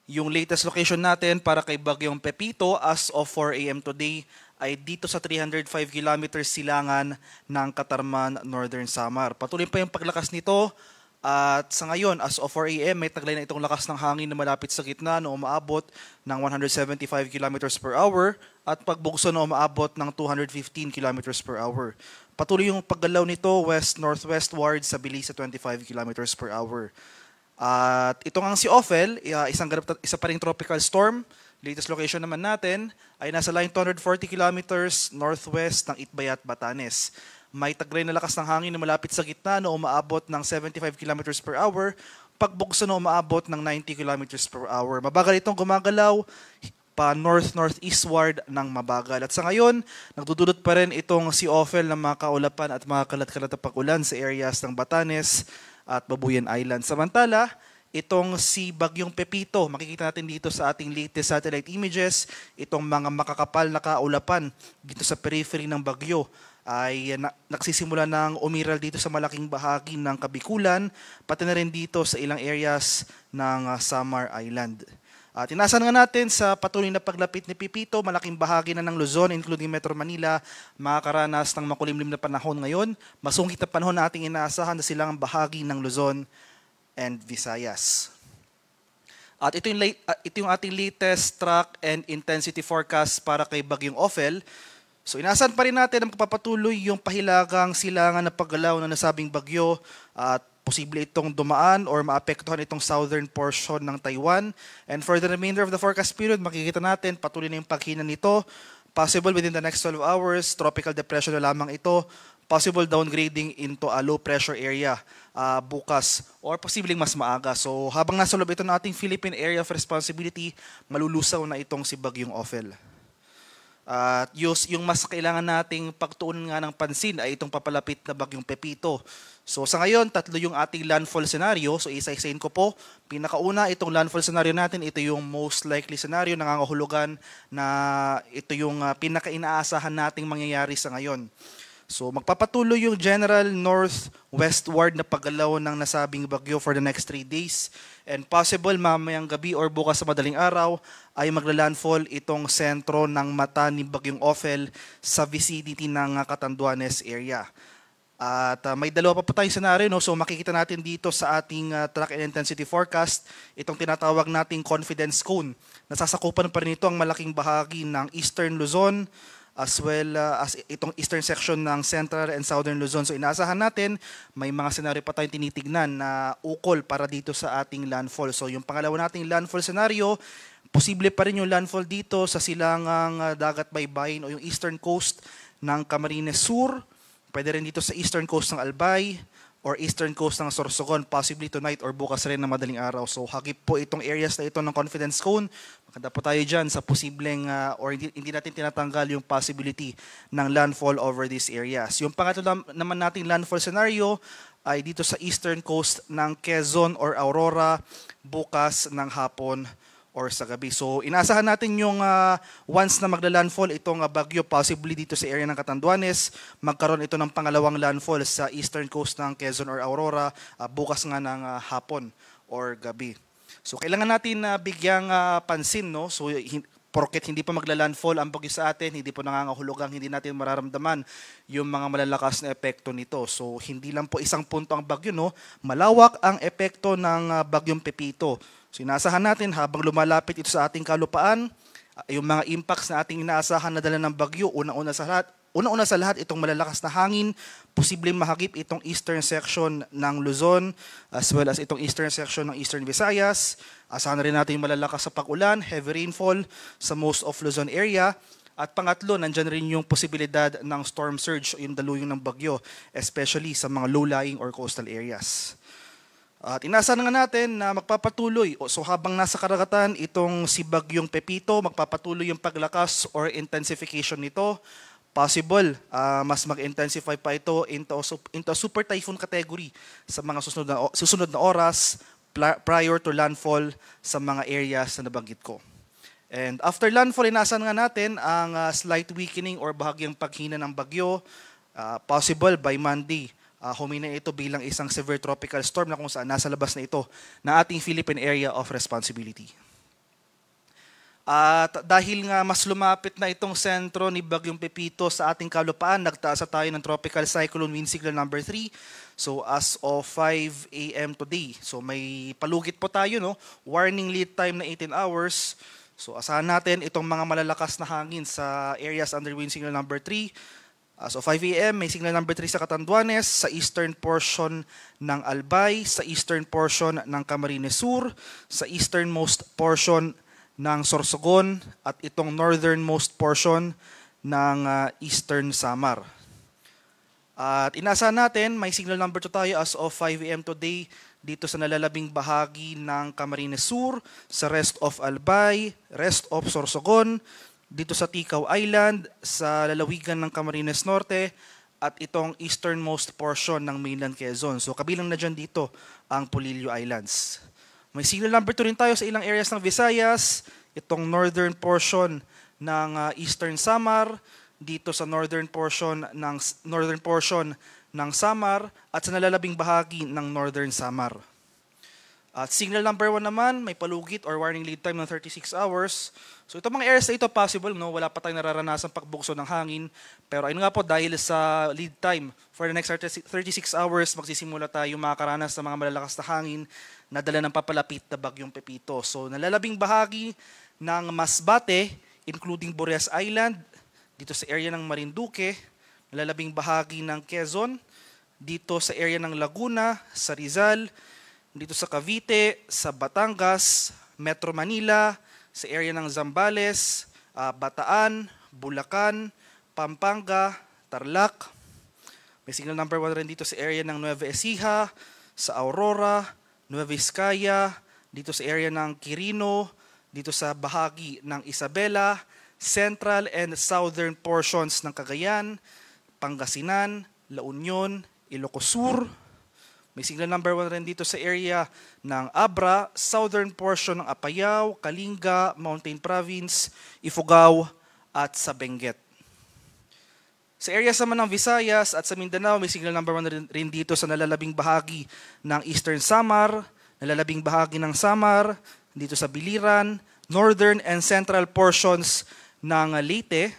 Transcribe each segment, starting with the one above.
Yung latest location natin para kay Bagyong Pepito as of 4 a.m. today ay dito sa 305 kilometers silangan ng Katarman, Northern Samar. Patuloy pa yung paglakas nito at sa ngayon as of 4 a.m. may taglay na itong lakas ng hangin na malapit sa gitna na umaabot ng 175 kilometers per hour at pagbugso na umaabot ng 215 kilometers per hour. Patuloy yung paggalaw nito west-northwestward sa bilis sa 25 kilometers per hour. At ito nga si Ophel, isa pa ring tropical storm. Latest location naman natin ay nasa line 240 kilometers northwest ng Itbayat, Batanes. May taglay na lakas ng hangin na malapit sa gitna na umaabot ng 75 kilometers per hour, pagbugso na umaabot ng 90 kilometers per hour. Mabagal itong gumagalaw pa north-northeastward ng mabagal. At sa ngayon, nagdudulot pa rin itong si Ophel ng mga kaulapan at mga kalat-kalat na pag-ulan sa areas ng Batanes at Babuyan Island. Samantala, itong si Bagyong Pepito, makikita natin dito sa ating latest satellite images, itong mga makakapal na kaulapan dito sa periphery ng bagyo ay nagsisimula ng umiral dito sa malaking bahagi ng Kabikulan, pati na rin dito sa ilang areas ng Samar Island. At inasahan nga natin sa patuloy na paglapit ni Pepito, malaking bahagi na ng Luzon, including Metro Manila, makakaranas ng makulimlim na panahon ngayon. Masungkit na panahon na ating inaasahan na silang bahagi ng Luzon and Visayas. At ito yung ating latest track and intensity forecast para kay Bagyong Ophel. So inaasahan pa rin natin na magpapatuloy yung pahilagang silangan na paggalaw ng nasabing bagyo at posible itong dumaan or maapektuhan itong southern portion ng Taiwan. And for the remainder of the forecast period, makikita natin patuloy na yung paghina nito. Possible within the next 12 hours, tropical depression na lamang ito. Possible downgrading into a low pressure area bukas or posibleng mas maaga. So habang nasa loob ito ng ating Philippine Area of Responsibility, malulusaw na itong si Bagyong Ophel. At yung mas kailangan nating pagtuunan nga ng pansin ay itong papalapit na Bagyong Pepito. So sa ngayon, tatlo yung ating landfall scenario. So isa-isain ko po. Pinakauna, itong landfall scenario natin, ito yung most likely scenario, nangangahulugan na ito yung pinaka-inaasahan nating mangyayari sa ngayon. So magpapatuloy yung general northwestward na paggalaw ng nasabing bagyo for the next 3 days. And possible mamayang gabi or bukas sa madaling araw ay magla-landfall itong sentro ng mata ni Bagyong Ophel sa vicinity ng Catanduanes area. At may dalawa pa po tayong scenario, no? So makikita natin dito sa ating track and intensity forecast itong tinatawag nating confidence cone. Nasasakupan pa rin ito ang malaking bahagi ng Eastern Luzon as well as itong eastern section ng Central and Southern Luzon. So inaasahan natin may mga scenario pa tayong tinitignan na ukol para dito sa ating landfall. So yung pangalawa nating landfall scenario, posible pa rin yung landfall dito sa silangang dagat baybayin o yung eastern coast ng Camarines Sur. Pwede rin dito sa eastern coast ng Albay or eastern coast ng Sorsogon, possibly tonight or bukas rin na madaling araw. So hagip po itong areas na ito ng confidence cone. Maganda po tayo dyan sa posibleng or hindi natin tinatanggal yung possibility ng landfall over these areas. Yung pangatlo naman nating landfall scenario ay dito sa eastern coast ng Quezon or Aurora bukas ng hapon or sa gabi. So inaasahan natin yung once na magla-landfall itong bagyo, possibly dito sa area ng Catanduanes, magkaroon ito ng pangalawang landfall sa eastern coast ng Quezon or Aurora bukas nga ng hapon or gabi. So kailangan natin bigyang pansin, no? So porket hindi pa magla-landfall ang bagyo sa atin, hindi po nangangahulugang hindi natin mararamdaman yung mga malalakas na epekto nito. So hindi lang po isang punto ang bagyo, no? Malawak ang epekto ng Bagyong Pepito. So inaasahan natin habang lumalapit ito sa ating kalupaan, yung mga impacts na ating inaasahan na dala ng bagyo, una-una sa lahat itong malalakas na hangin, posibleng mahagip itong eastern section ng Luzon as well as itong eastern section ng Eastern Visayas. Asahan na rin natin malalakas sa pag-ulan, heavy rainfall sa most of Luzon area. At pangatlo, nandyan rin yung posibilidad ng storm surge o yung daluyong ng bagyo, especially sa mga low-lying or coastal areas. At inaasahan nga natin na magpapatuloy, so habang nasa karagatan itong si Bagyong Pepito, magpapatuloy yung paglakas or intensification nito. Possible, mas mag-intensify pa ito into a super typhoon category sa mga susunod na oras prior to landfall sa mga areas na nabanggit ko. And after landfall, inaasahan nga natin ang slight weakening or bahagyang paghina ng bagyo, possible by Monday. Humina ito bilang isang severe tropical storm na kung saan nasa labas na ito na ating Philippine Area of Responsibility. At dahil nga mas lumapit na itong sentro ni Bagyong Pepito sa ating kalupaan, nagtaas na tayo ng tropical cyclone wind signal number 3. So as of 5 a.m. today. So may palugit po tayo, no? Warning lead time na 18 hours. So asahan natin itong mga malalakas na hangin sa areas under wind signal number 3. As of 5 a.m., may signal number 3 sa Catanduanes, sa eastern portion ng Albay, sa eastern portion ng Camarines Sur, sa easternmost portion ng Sorsogon at itong northernmost portion ng Eastern Samar. At inaasahan natin, may signal number 2 tayo as of 5 a.m. today dito sa nalalabing bahagi ng Camarines Sur, sa rest of Albay, rest of Sorsogon, dito sa Ticao Island, sa lalawigan ng Camarines Norte, at itong easternmost portion ng mainland Quezon. So kabilang na dyan dito ang Polillo Islands. May signal number 2 rin tayo sa ilang areas ng Visayas, itong northern portion ng Eastern Samar, dito sa northern portion ng Samar at sa nalalabing bahagi ng Northern Samar. At signal number 1 naman, may palugit or warning lead time ng 36 hours. So itong mga areas na ito possible, no? Wala pa tayong nararanasan pagbugso ng hangin. Pero ayun nga po, dahil sa lead time for the next 36 hours, magsisimula tayo makakaranas ng mga malalakas na hangin na dala ng papalapit na Bagyong Pepito. So nalalabing bahagi ng Masbate, including Boreas Island, dito sa area ng Marinduque, nalalabing bahagi ng Quezon, dito sa area ng Laguna, sa Rizal, dito sa Cavite, sa Batangas, Metro Manila, sa area ng Zambales, Bataan, Bulacan, Pampanga, Tarlac. May signal number 1 rin dito sa area ng Nueva Ecija, sa Aurora, Nueva Vizcaya, dito sa area ng Quirino, dito sa bahagi ng Isabela, central and southern portions ng Cagayan, Pangasinan, La Union, Ilocos Sur. May signal number 1 rin dito sa area ng Abra, southern portion ng Apayao, Kalinga, Mountain Province, Ifugao, at sa Benguet. Sa areas naman ng Visayas at sa Mindanao, may signal number 1 rin dito sa nalalabing bahagi ng Eastern Samar, nalalabing bahagi ng Samar, dito sa Biliran, northern and central portions ng Leyte,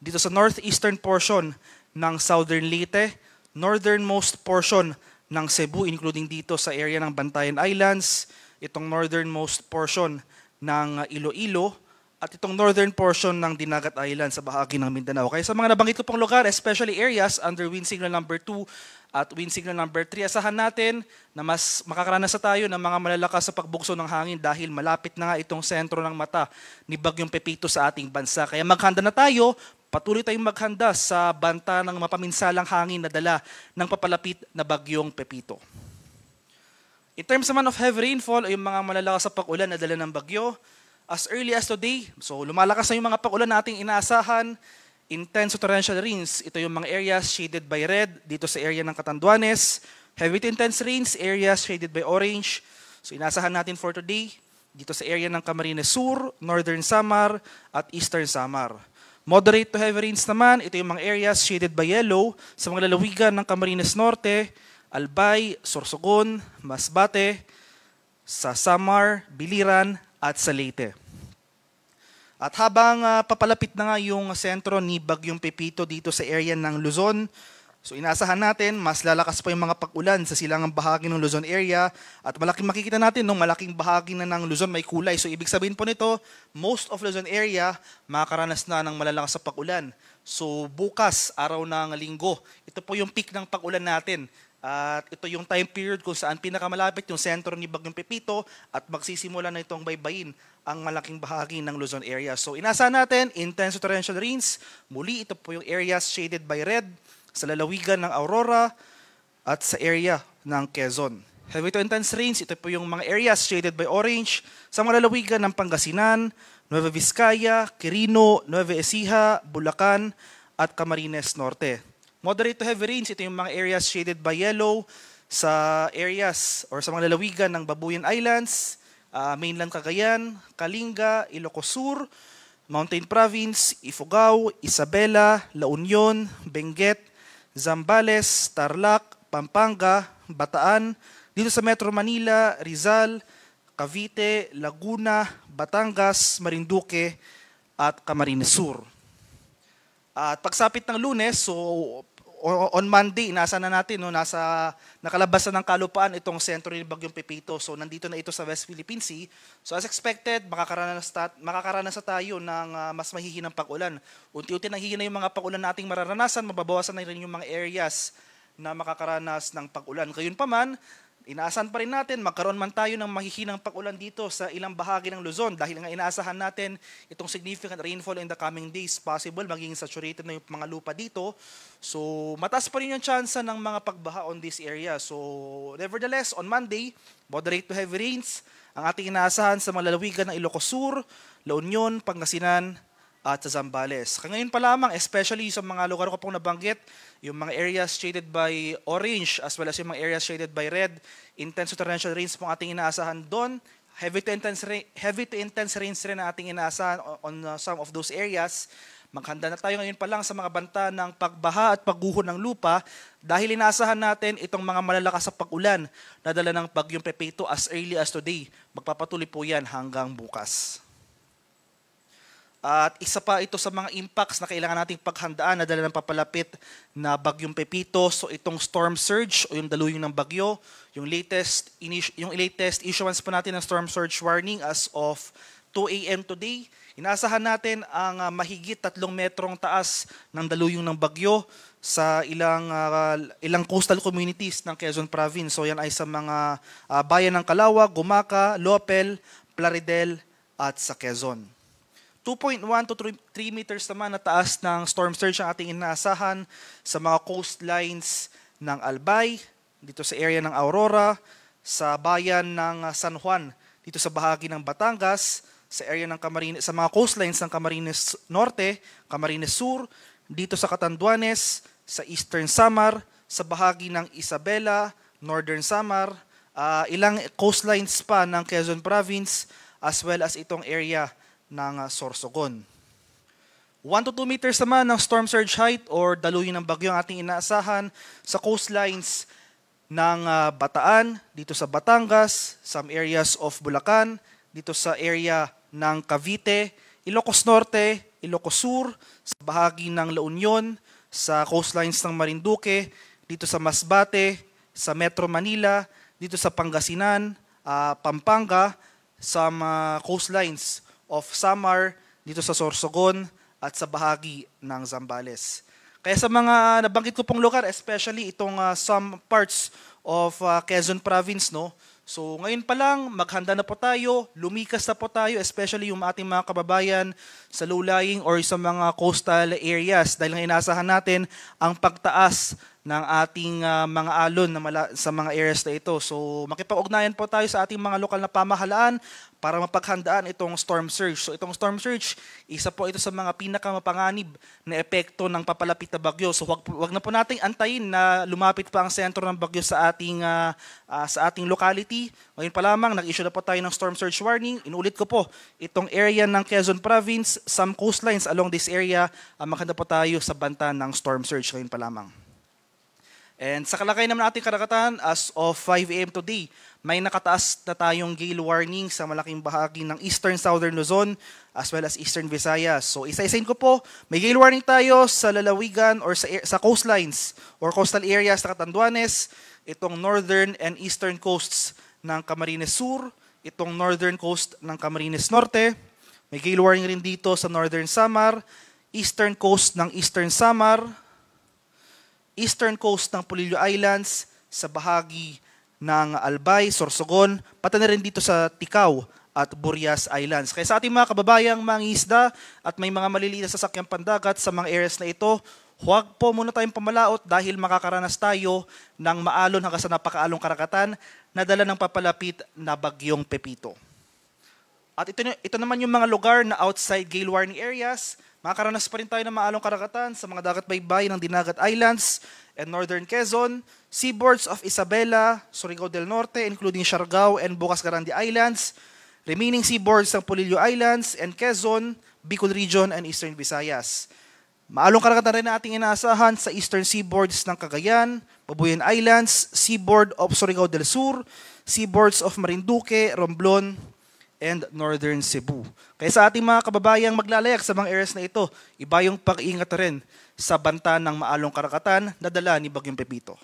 dito sa northeastern portion ng southern Leyte, northernmost portion ng Cebu, including dito sa area ng Bantayan Islands, itong northernmost portion ng Iloilo, at itong northern portion ng Dinagat Island sa bahagi ng Mindanao. Kaya sa mga nabanggit ko pong lugar, especially areas under wind signal number 2 at wind signal number 3, asahan natin na mas makakaranas na tayo ng mga malalakas sa pagbugso ng hangin dahil malapit na nga itong sentro ng mata ni Bagyong Pepito sa ating bansa. Kaya maghanda na tayo, patuloy tayong maghanda sa banta ng mapaminsalang hangin na dala ng papalapit na Bagyong Pepito. In terms naman of heavy rainfall, ay yung mga malalakas sa pag-ulan na dala ng bagyo, as early as today, so lumalakas na yung mga pag-ulan nating inaasahan, intense torrential rains, ito yung mga areas shaded by red, dito sa area ng Catanduanes, heavy to intense rains, areas shaded by orange, so inaasahan natin for today, dito sa area ng Camarines Sur, Northern Samar, at Eastern Samar. Moderate to heavy rains naman, ito yung mga areas shaded by yellow sa mga lalawigan ng Camarines Norte, Albay, Sorsogon, Masbate, sa Samar, Biliran, at sa Leyte. At habang papalapit na nga yung sentro ni Bagyong Pepito dito sa area ng Luzon, so inaasahan natin, mas lalakas pa yung mga pag-ulan sa silangang bahagi ng Luzon area at malaking makikita natin nung malaking bahagi na ng Luzon may kulay. So ibig sabihin po nito, most of Luzon area makakaranas na ng malalakas sa pag-ulan. So bukas, araw ng linggo, ito po yung peak ng pag-ulan natin. At ito yung time period kung saan pinakamalapit yung sentro ni Bagyong Pepito at magsisimula na itong baybayin ang malaking bahagi ng Luzon area. So inaasahan natin, intense torrential rains. Muli, ito po yung areas shaded by red sa lalawigan ng Aurora at sa area ng Quezon. Heavy to intense rains, ito po yung mga areas shaded by orange sa mga lalawigan ng Pangasinan, Nueva Vizcaya, Quirino, Nueva Ecija, Bulacan, at Camarines Norte. Moderate to heavy rains, ito yung mga areas shaded by yellow sa areas or sa mga lalawigan ng Babuyan Islands, mainland Cagayan, Kalinga, Ilocos Sur, Mountain Province, Ifugao, Isabela, La Union, Benguet, Zambales, Tarlac, Pampanga, Bataan, dito sa Metro Manila, Rizal, Cavite, Laguna, Batangas, Marinduque, at Camarines Sur. At pagsapit ng Lunes, so on Monday, nasa na natin, no, nakalabas na ng kalupaan itong sentro ni Bagyong Pepito. So nandito na ito sa West Philippine Sea. So as expected, makakaranas na tayo ng mas mahihinang pag-ulan. Unti-unti nahihina yung mga pag-ulan na ating mararanasan, mababawasan na rin yung mga areas na makakaranas ng pag-ulan. Gayunpaman, inaasahan pa rin natin, magkaroon man tayo ng mahihinang pag-ulan dito sa ilang bahagi ng Luzon dahil nga inaasahan natin itong significant rainfall in the coming days, possible maging saturated na yung mga lupa dito. So mataas pa rin yung chance ng mga pagbaha on this area. So nevertheless, on Monday, moderate to heavy rains ang ating inaasahan sa mga lalawigan ng Ilocos Sur, La Union, Pangasinan, at sa Zambales. Ngayon pa lamang, especially sa mga lugar ko pong nabanggit, yung mga areas shaded by orange as well as yung mga areas shaded by red, intense to torrential rains pong ating inaasahan doon. Heavy to intense rains rin ang ating inaasahan on some of those areas. Maghanda na tayo ngayon pa lang sa mga banta ng pagbaha at pagguho ng lupa dahil inaasahan natin itong mga malalakas sa pag-ulan na dala ng Bagyong Pepito as early as today. Magpapatuloy po yan hanggang bukas. At isa pa ito sa mga impacts na kailangan nating paghandaan na dala ng papalapit na Bagyong Pepito. So itong storm surge o yung daluyong ng bagyo, yung latest issuance pa natin ng storm surge warning as of 2 a.m. today. Inaasahan natin ang mahigit 3 metrong taas ng daluyong ng bagyo sa ilang coastal communities ng Quezon Province. So yan ay sa mga bayan ng Calauag, Gumaca, Lopel, Plaridel at sa Quezon. 2.1 to 3 meters naman na taas ng storm surge ang ating inaasahan sa mga coastlines ng Albay, dito sa area ng Aurora, sa bayan ng San Juan, dito sa bahagi ng Batangas, sa area ng Camarines, sa mga coastlines ng Camarines Norte, Camarines Sur, dito sa Catanduanes, sa Eastern Samar, sa bahagi ng Isabela, Northern Samar, ilang coastlines pa ng Quezon Province, as well as itong area ng Sorsogon. 1 to 2 meters naman ng storm surge height or daluyin ng bagyo ang ating inaasahan sa coastlines ng Bataan, dito sa Batangas, some areas of Bulacan, dito sa area ng Cavite, Ilocos Norte, Ilocos Sur, sa bahagi ng La Union, sa coastlines ng Marinduque, dito sa Masbate, sa Metro Manila, dito sa Pangasinan, Pampanga, sa coastlines of Samar, dito sa Sorsogon, at sa bahagi ng Zambales. Kaya sa mga nabanggit ko pong lugar, especially itong some parts of Quezon Province, no? So ngayon pa lang, maghanda na po tayo, lumikas na po tayo, especially yung ating mga kababayan sa low-lying or sa mga coastal areas dahil nga inaasahan natin ang pagtaas ng ating mga alon sa mga areas na ito. So makipag-ugnayan po tayo sa ating mga lokal na pamahalaan para mapaghandaan itong storm surge. So itong storm surge, isa po ito sa mga pinakamapanganib na epekto ng papalapit na bagyo. So wag na po nating antayin na lumapit pa ang sentro ng bagyo sa ating locality. Ngayon pa lamang, nag-issue na po tayo ng storm surge warning. Inulit ko po, itong area ng Quezon Province, some coastlines along this area, maghanda po tayo sa banta ng storm surge ngayon pa lamang. And sa kalagayan naman nating karagatan, as of 5 a.m. today, may nakataas na tayong gale warning sa malaking bahagi ng Eastern Southern Luzon as well as Eastern Visayas. So isa-isain ko po, may gale warning tayo sa lalawigan or sa coastlines or coastal areas sa Catanduanes, itong northern and eastern coasts ng Camarines Sur, itong northern coast ng Camarines Norte, may gale warning rin dito sa Northern Samar, eastern coast ng Eastern Samar, eastern coast ng Polillo Islands, sa bahagi ng Albay, Sorsogon, pati na rin dito sa Ticao at Burias Islands. Kaya sa ating mga kababayang mangingisda at may mga maliliit na sasakyang pandagat sa mga areas na ito, huwag po muna tayong pamalaot dahil makakaranas tayo ng maalon hanggang sa napakaalong karagatan na dala ng papalapit na Bagyong Pepito. At ito naman yung mga lugar na outside gale warning areas. Makakaranas pa rin tayo ng maalong karagatan sa mga dagat-baybay ng Dinagat Islands and Northern Quezon, seaboards of Isabela, Surigao del Norte, including Siargao and Bocas Garandi Islands, remaining seaboards ng Polillo Islands and Quezon, Bicol Region, and Eastern Visayas. Maalong karagatan rin na ating inaasahan sa eastern seaboards ng Cagayan, Babuyan Islands, seaboard of Surigao del Sur, seaboards of Marinduque, Romblon, and Northern Cebu. Kaya sa ating mga kababayang maglalayag sa mga areas na ito, iba yung pag-iingat rin sa banta ng maalong karakatan na dala ni Bagyong Pepito.